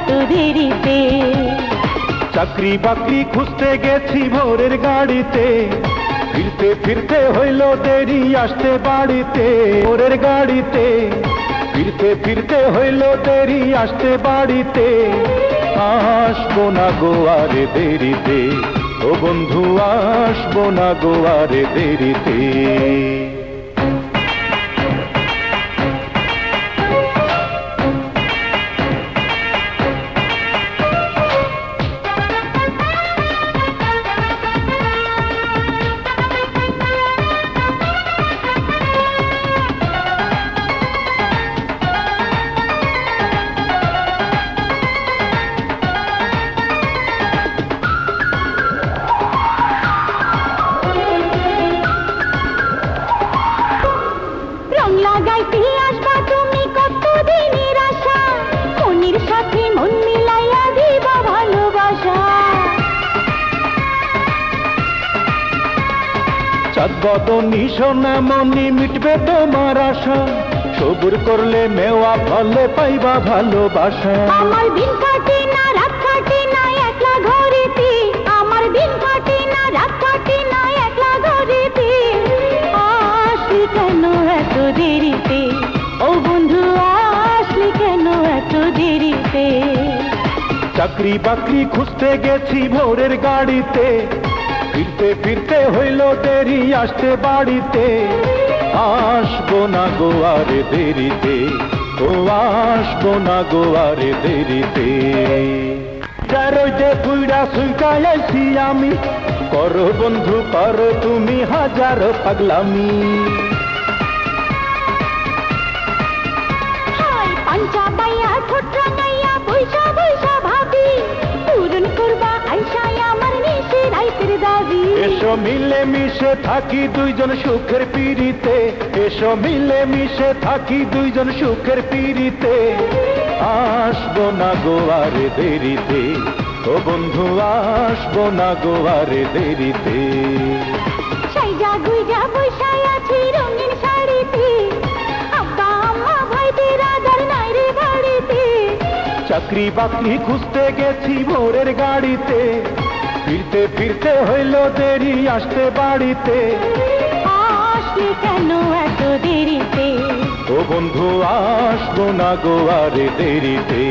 এত দেরিতে? চাকরি বাকরি খুঁজতে গেছি ভোরের গাড়িতে, ফিরতে ফিরতে হইল দেরি আসতে বাড়িতে। ভোরের গাড়িতে ফিরতে ফিরতে হইল দেরি আসতে বাড়িতে। আসবো না গোয়ারে দেরিতে, ও বন্ধু আসবো না গোয়ারে দেরিতে। লাগাইতে আসবা তুমি কতদিনের আশা, মনির সাথে মন মিলাইয়া দিবা ভালোবাসা। চাঁদ বদনি সোনা মনি মিটবে তোমার আশা, সবুর করলে মেওয়া ফলে পাইবা ভালোবাসা। আমার দিন কাটে না রাত কাটে না একলা ঘরেতে, আমার দিন কাটে না রাত কাটে না একলা ঘরেতে। আসলি কেন এত দেরিতে, ও বন্ধু আসলি কেন এত দেরিতে? চাকরি বাকরি খুঁজতে গেছি ভোরের গাড়িতে, ফিরতে ফিরতে হইল দেরি আসতে বাড়িতে। আসবো না গোয়ারে দেরিতে, ও আসবো না গোয়ারে দেরিতে। রইতে পুইরা সুইকাইছি আমি, করো বন্ধু করো তুমি হাজার পাগলামি। পাঞ্চা বাইয়া ঠোঁট রাঙাইয়া বৈশা বৈশা ভাবি, পূরণ করবা আইসাই আমার নিশে রাইতের দাবি। এসো মিলে মিশে থাকি দুইজন সুখের পিড়িতে, এসো মিলে মিশে থাকি দুইজন সুখের পিড়িতে। আসবো না গোয়ারে দেরিতে, ও বন্ধু আসবো না গোয়ারে দেরিতে। সাইজা গুইজা বৈশাই আছি রঙিন শাড়িতে, আব্বা আম্মা ভাই বিরাদার নাই রে বাড়িতে। চাকরি বাকরি খুঁজতে গেছি ভোরের গাড়িতে, ফিরতে ফিরতে হইল দেরি আসতে বাড়িতে। আসলি কেন এত দেরিতে, ও বন্ধু আসবো না গোয়ারে দেরিতে।